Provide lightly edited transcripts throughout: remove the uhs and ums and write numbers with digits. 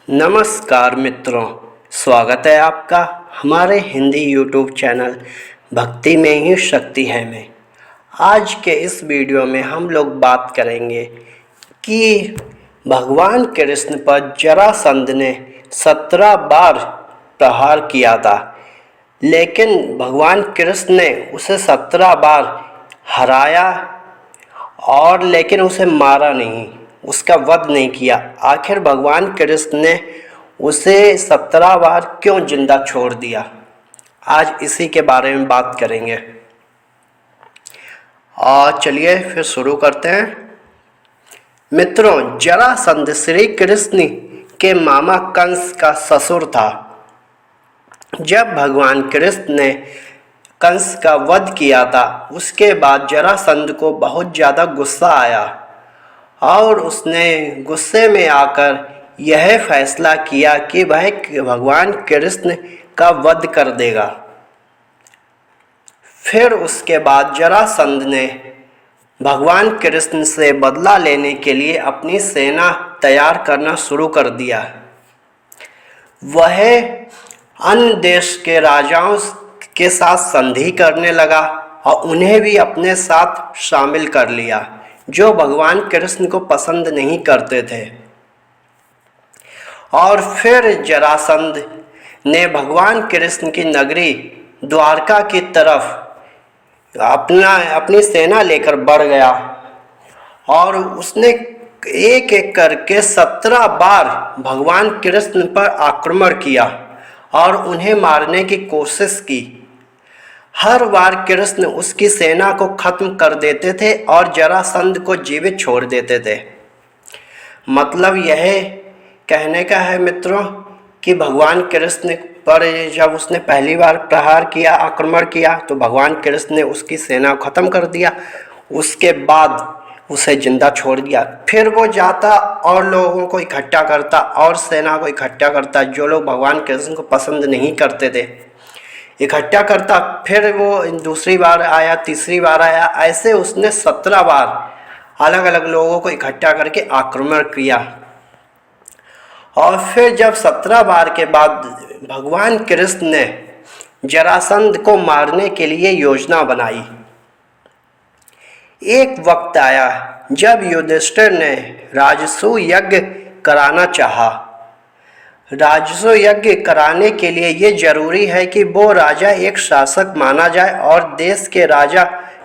नमस्कार मित्रों, स्वागत है आपका हमारे हिंदी यूट्यूब चैनल भक्ति में ही शक्ति है में। आज के इस वीडियो में हम लोग बात करेंगे कि भगवान कृष्ण पर जरासंध ने 17 बार प्रहार किया था, लेकिन भगवान कृष्ण ने उसे 17 बार हराया और लेकिन उसे मारा नहीं, उसका वध नहीं किया। आखिर भगवान कृष्ण ने उसे 17 बार क्यों जिंदा छोड़ दिया, आज इसी के बारे में बात करेंगे। और चलिए फिर शुरू करते हैं। मित्रों, जरासंध श्री कृष्ण के मामा कंस का ससुर था। जब भगवान कृष्ण ने कंस का वध किया था, उसके बाद जरासंध को बहुत ज़्यादा गुस्सा आया और उसने गुस्से में आकर यह फैसला किया कि वह भगवान कृष्ण का वध कर देगा। फिर उसके बाद जरासंध ने भगवान कृष्ण से बदला लेने के लिए अपनी सेना तैयार करना शुरू कर दिया। वह अन्य देश के राजाओं के साथ संधि करने लगा और उन्हें भी अपने साथ शामिल कर लिया, जो भगवान कृष्ण को पसंद नहीं करते थे। और फिर जरासंध ने भगवान कृष्ण की नगरी द्वारका की तरफ अपनी सेना लेकर बढ़ गया और उसने एक एक करके 17 बार भगवान कृष्ण पर आक्रमण किया और उन्हें मारने की कोशिश की। हर बार कृष्ण उसकी सेना को खत्म कर देते थे और जरासंध को जीवित छोड़ देते थे। मतलब यह कहने का है मित्रों कि भगवान कृष्ण पर जब उसने पहली बार प्रहार किया, आक्रमण किया, तो भगवान कृष्ण ने उसकी सेना को खत्म कर दिया। उसके बाद उसे जिंदा छोड़ दिया। फिर वो जाता और लोगों को इकट्ठा करता और सेना को इकट्ठा करता, जो लोग भगवान कृष्ण को पसंद नहीं करते थे, इकट्ठा करता। फिर वो दूसरी बार आया, तीसरी बार आया, ऐसे उसने 17 बार अलग अलग लोगों को इकट्ठा करके आक्रमण किया। और फिर जब 17 बार के बाद भगवान कृष्ण ने जरासंध को मारने के लिए योजना बनाई। एक वक्त आया जब युधिष्ठिर ने राजसूय यज्ञ कराना चाहा। राजसूय यज्ञ कराने के लिए ये जरूरी है कि वो राजा एक शासक माना जाए और देश के राजा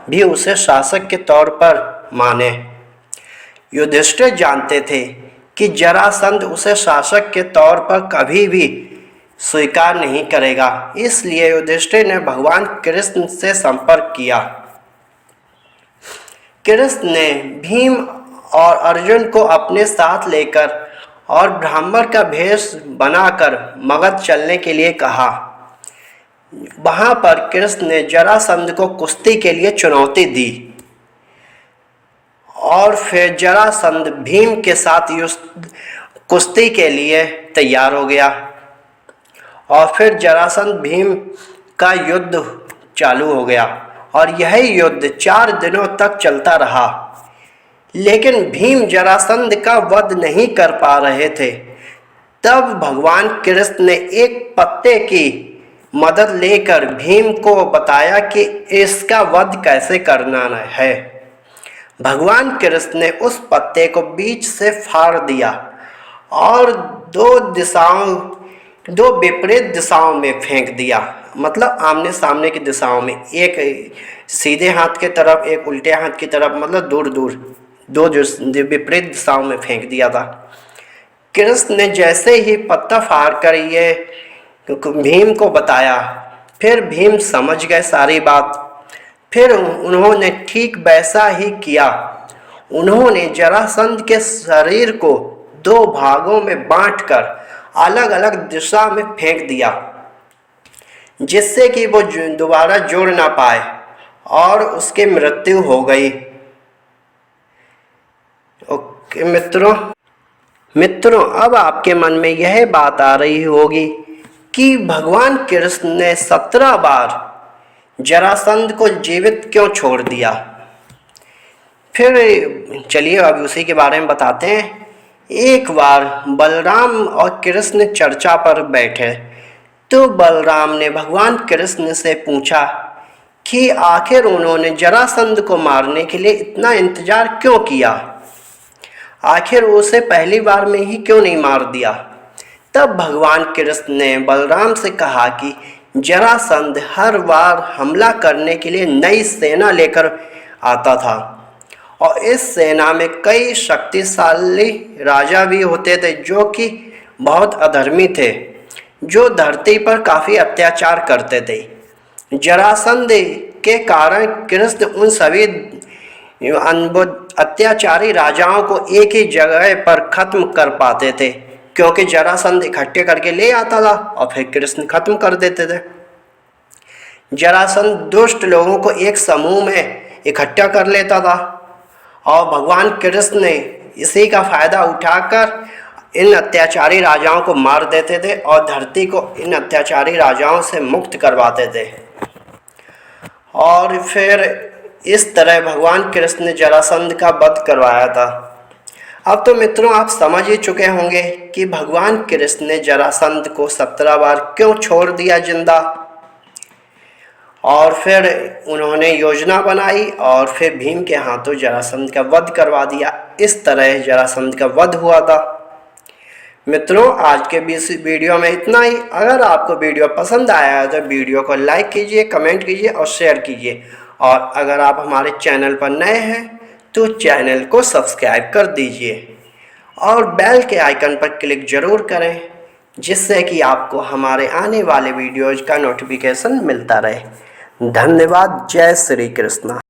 भी उसे शासक के तौर पर माने। युधिष्ठिर जानते थे कि जरासंध उसे शासक के तौर पर कभी भी स्वीकार नहीं करेगा, इसलिए युधिष्ठिर ने भगवान कृष्ण से संपर्क किया। कृष्ण ने भीम और अर्जुन को अपने साथ लेकर और ब्राह्मण का भेष बनाकर मगध चलने के लिए कहा। वहां पर कृष्ण ने जरासंध को कुश्ती के लिए चुनौती दी और फिर जरासंध भीम के साथ कुश्ती के लिए तैयार हो गया और फिर जरासंध भीम का युद्ध चालू हो गया और यह युद्ध 4 दिनों तक चलता रहा। लेकिन भीम जरासंध का वध नहीं कर पा रहे थे। तब भगवान कृष्ण ने एक पत्ते की मदद लेकर भीम को बताया कि इसका वध कैसे करना है। भगवान कृष्ण ने उस पत्ते को बीच से फाड़ दिया और दो विपरीत दिशाओं में फेंक दिया, मतलब आमने सामने की दिशाओं में, एक सीधे हाथ की तरफ, एक उल्टे हाथ की तरफ, मतलब दूर दूर दो विपरीत दिशाओं में फेंक दिया था। कृष्ण ने जैसे ही पत्ता फाड़ कर ये भीम को बताया, फिर भीम समझ गए सारी बात। फिर उन्होंने ठीक वैसा ही किया। उन्होंने जरासंध के शरीर को 2 भागों में बांटकर अलग अलग दिशा में फेंक दिया, जिससे कि वो दोबारा जोड़ ना पाए और उसकी मृत्यु हो गई। ओके मित्रों, अब आपके मन में यह बात आ रही होगी कि भगवान कृष्ण ने 17 बार जरासंध को जीवित क्यों छोड़ दिया। फिर चलिए अब उसी के बारे में बताते हैं। एक बार बलराम और कृष्ण चर्चा पर बैठे तो बलराम ने भगवान कृष्ण से पूछा कि आखिर उन्होंने जरासंध को मारने के लिए इतना इंतजार क्यों किया, आखिर उसे पहली बार में ही क्यों नहीं मार दिया। तब भगवान कृष्ण ने बलराम से कहा कि जरासंध हर बार हमला करने के लिए नई सेना लेकर आता था और इस सेना में कई शक्तिशाली राजा भी होते थे जो कि बहुत अधर्मी थे, जो धरती पर काफ़ी अत्याचार करते थे। जरासंध के कारण कृष्ण उन सभी अत्याचारी राजाओं को एक ही जगह पर खत्म कर पाते थे, क्योंकि जरासंध इकट्ठे करके ले आता था और फिर कृष्ण खत्म कर देते थे। जरासंध दुष्ट लोगों को एक समूह में इकट्ठा कर लेता था और भगवान कृष्ण ने इसी का फायदा उठाकर इन अत्याचारी राजाओं को मार देते थे और धरती को इन अत्याचारी राजाओं से मुक्त करवाते थे। और फिर इस तरह भगवान कृष्ण ने जरासंध का वध करवाया था। अब तो मित्रों आप समझ ही चुके होंगे कि भगवान कृष्ण ने जरासंध को 17 बार क्यों छोड़ दिया जिंदा, और फिर उन्होंने योजना बनाई और फिर भीम के हाथों जरासंध का वध करवा दिया। इस तरह जरासंध का वध हुआ था। मित्रों आज के वीडियो में इतना ही। अगर आपको वीडियो पसंद आया है तो वीडियो को लाइक कीजिए, कमेंट कीजिए और शेयर कीजिए। और अगर आप हमारे चैनल पर नए हैं तो चैनल को सब्सक्राइब कर दीजिए और बेल के आइकन पर क्लिक ज़रूर करें, जिससे कि आपको हमारे आने वाले वीडियोज़ का नोटिफिकेशन मिलता रहे। धन्यवाद। जय श्री कृष्ण।